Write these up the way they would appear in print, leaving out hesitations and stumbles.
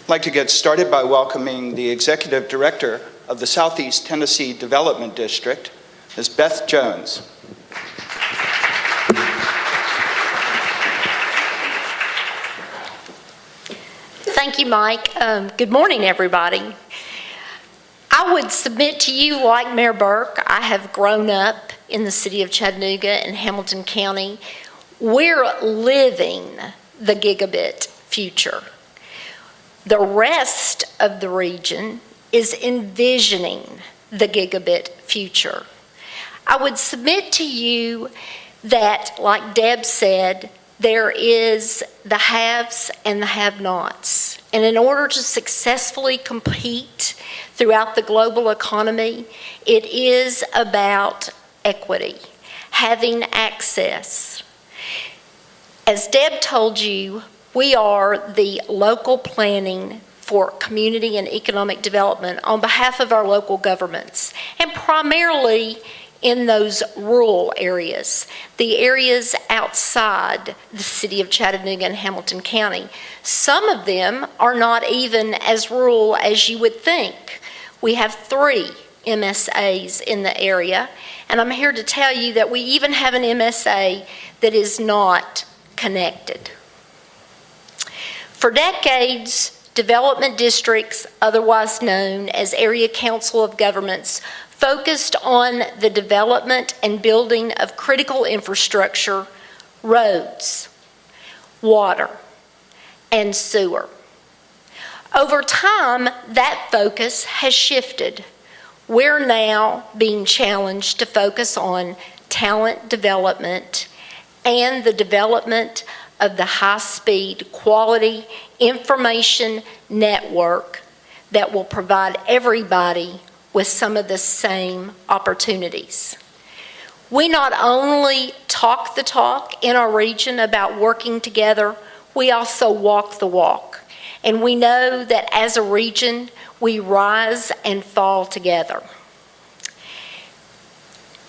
I'd like to get started by welcoming the Executive Director of the Southeast Tennessee Development District, Ms. Beth Jones. Thank you, Mike. Good morning, everybody. I would submit to you, like Mayor Burke, I have grown up in the city of Chattanooga and Hamilton County. We're living the Gigabit future. The rest of the region is envisioning the Gigabit future. I would submit to you that, like Deb said, there is the haves and the have-nots. And in order to successfully compete throughout the global economy, it is about equity, having access. As Deb told you, we are the local planning for community and economic development on behalf of our local governments, and primarily in those rural areas, the areas outside the city of Chattanooga and Hamilton County. Some of them are not even as rural as you would think. We have 3 MSAs in the area, and I'm here to tell you that we even have an MSA that is not connected. For decades, development districts, otherwise known as Area Council of Governments, focused on the development and building of critical infrastructure, roads, water, and sewer. Over time, that focus has shifted. We're now being challenged to focus on talent development and the development of the high-speed, quality information network that will provide everybody with some of the same opportunities. We not only talk the talk in our region about working together, we also walk the walk. And we know that as a region, we rise and fall together.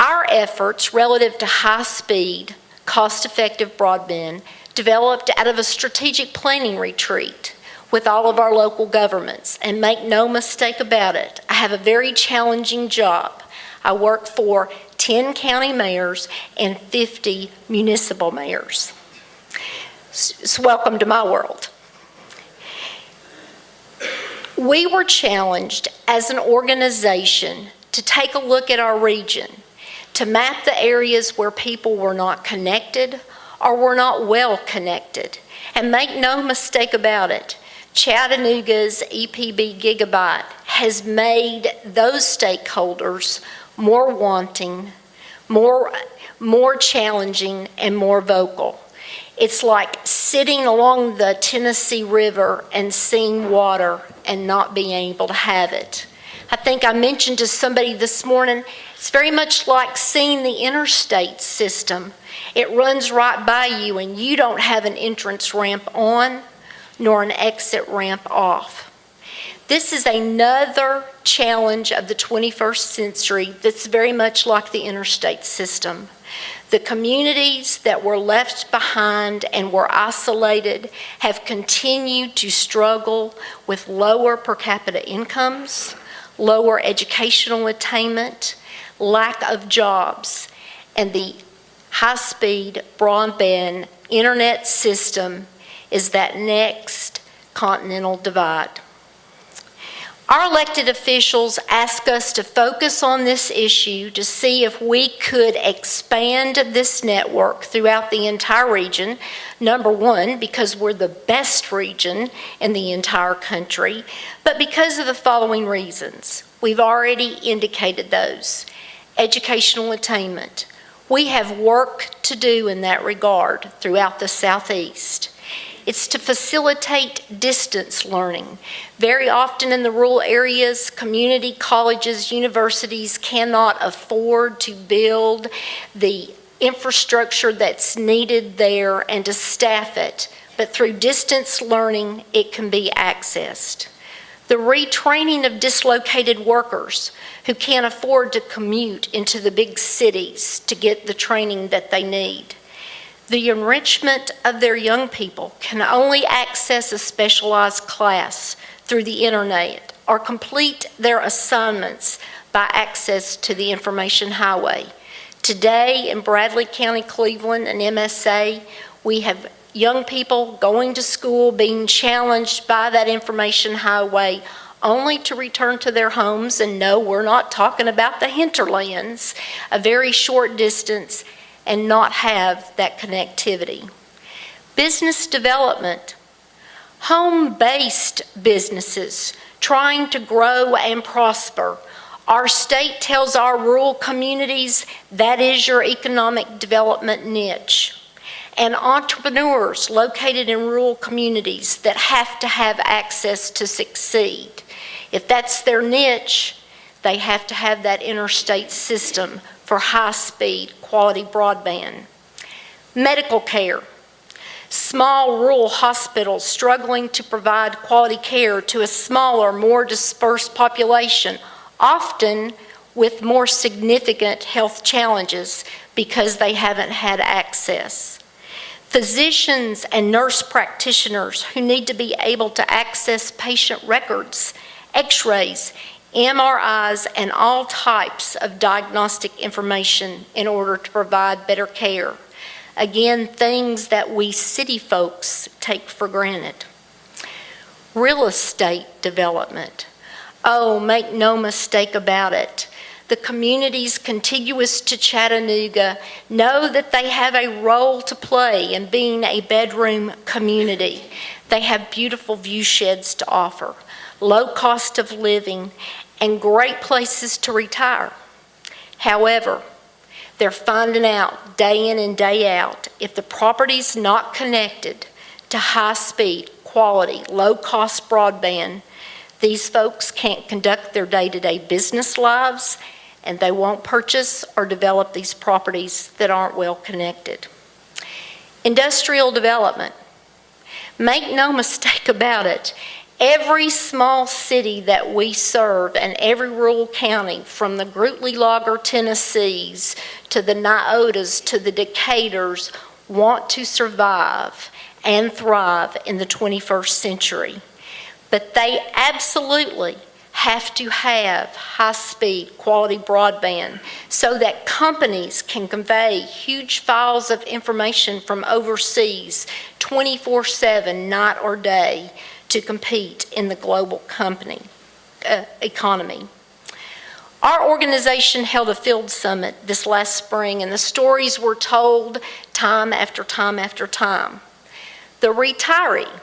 Our efforts relative to high-speed, cost-effective broadband developed out of a strategic planning retreat with all of our local governments. And make no mistake about it, I have a very challenging job. I work for 10 county mayors and 50 municipal mayors. So welcome to my world. We were challenged as an organization to take a look at our region, to map the areas where people were not connected or were not well connected. And make no mistake about it, Chattanooga's EPB Gigabit has made those stakeholders more wanting, more challenging, and more vocal. It's like sitting along the Tennessee River and seeing water and not being able to have it. I think I mentioned to somebody this morning, it's very much like seeing the interstate system. It runs right by you and you don't have an entrance ramp on nor an exit ramp off. This is another challenge of the 21st century that's very much like the interstate system. The communities that were left behind and were isolated have continued to struggle with lower per capita incomes, lower educational attainment, lack of jobs, and the high-speed broadband internet system is that next continental divide. Our elected officials ask us to focus on this issue to see if we could expand this network throughout the entire region. Number one, because we're the best region in the entire country, but because of the following reasons. We've already indicated those. Educational attainment. We have work to do in that regard throughout the Southeast. It's to facilitate distance learning. Very often in the rural areas, community colleges, universities cannot afford to build the infrastructure that's needed there and to staff it, but through distance learning, it can be accessed. The retraining of dislocated workers who can't afford to commute into the big cities to get the training that they need. the enrichment of their young people can only access a specialized class through the internet or complete their assignments by access to the information highway. Today in Bradley County, Cleveland, and MSA, we have young people going to school being challenged by that information highway only to return to their homes, and no, we're not talking about the hinterlands, a very short distance, and not have that connectivity. Business development, home-based businesses trying to grow and prosper. Our state tells our rural communities that is your economic development niche. And entrepreneurs located in rural communities that have to have access to succeed. If that's their niche, they have to have that interstate system for high-speed, quality broadband. Medical care. Small rural hospitals struggling to provide quality care to a smaller, more dispersed population, often with more significant health challenges because they haven't had access. Physicians and nurse practitioners who need to be able to access patient records, x-rays, MRIs, and all types of diagnostic information in order to provide better care. Again, things that we city folks take for granted. Real estate development. Oh, make no mistake about it. The communities contiguous to Chattanooga know that they have a role to play in being a bedroom community. They have beautiful view sheds to offer, low cost of living, and great places to retire. However, they're finding out day in and day out, if the property's not connected to high-speed, quality, low-cost broadband, these folks can't conduct their day-to-day business lives, and they won't purchase or develop these properties that aren't well connected. Industrial development. Make no mistake about it, every small city that we serve and every rural county, from the Groot-Lees-Lager Tennessees to the Nyotas to the Decatur's, want to survive and thrive in the 21st century. But they absolutely have to have high-speed, quality broadband so that companies can convey huge files of information from overseas 24/7, night or day, to compete in the global economy. Our organization held a field summit this last spring, and the stories were told time after time after time. The retiree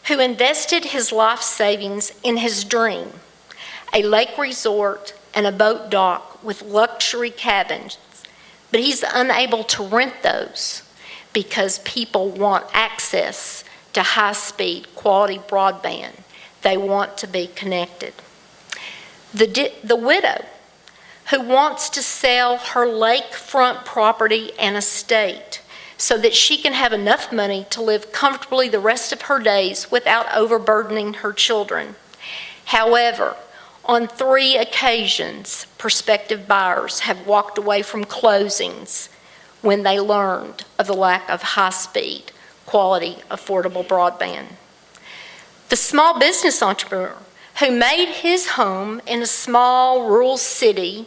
who invested his life savings in his dream, a lake resort and a boat dock with luxury cabins, but he's unable to rent those because people want access to high-speed, quality broadband. They want to be connected. The widow who wants to sell her lakefront property and estate so that she can have enough money to live comfortably the rest of her days without overburdening her children. However, on 3 occasions, prospective buyers have walked away from closings when they learned of the lack of high-speed, quality, affordable broadband. The small business entrepreneur who made his home in a small rural city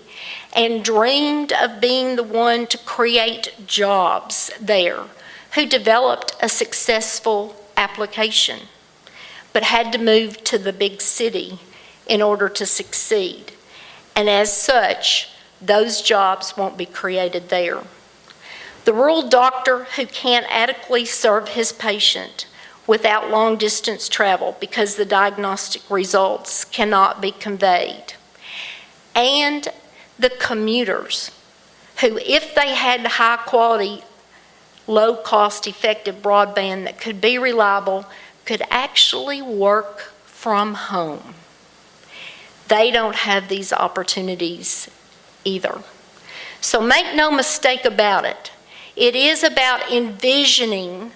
and dreamed of being the one to create jobs there, who developed a successful application, but had to move to the big city in order to succeed. And as such, those jobs won't be created there. The rural doctor who can't adequately serve his patient without long-distance travel because the diagnostic results cannot be conveyed. And the commuters who, if they had high-quality, low-cost, effective broadband that could be reliable, could actually work from home. They don't have these opportunities either. So make no mistake about it. It is about envisioning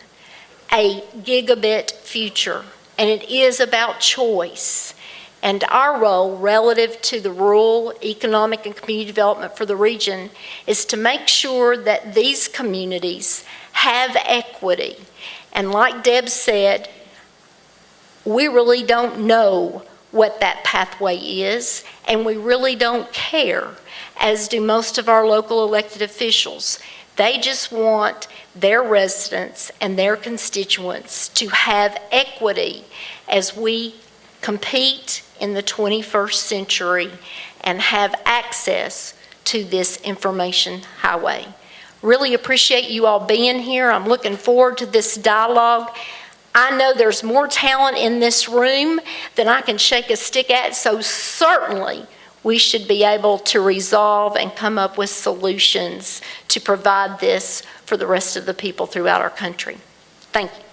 a gigabit future, and it is about choice. And our role relative to the rural economic and community development for the region is to make sure that these communities have equity. And like Deb said, we really don't know what that pathway is, and we really don't care, as do most of our local elected officials. They just want their residents and their constituents to have equity as we compete in the 21st century and have access to this information highway. Really appreciate you all being here. I'm looking forward to this dialogue. I know there's more talent in this room than I can shake a stick at, so certainly we should be able to resolve and come up with solutions to provide this for the rest of the people throughout our country. Thank you.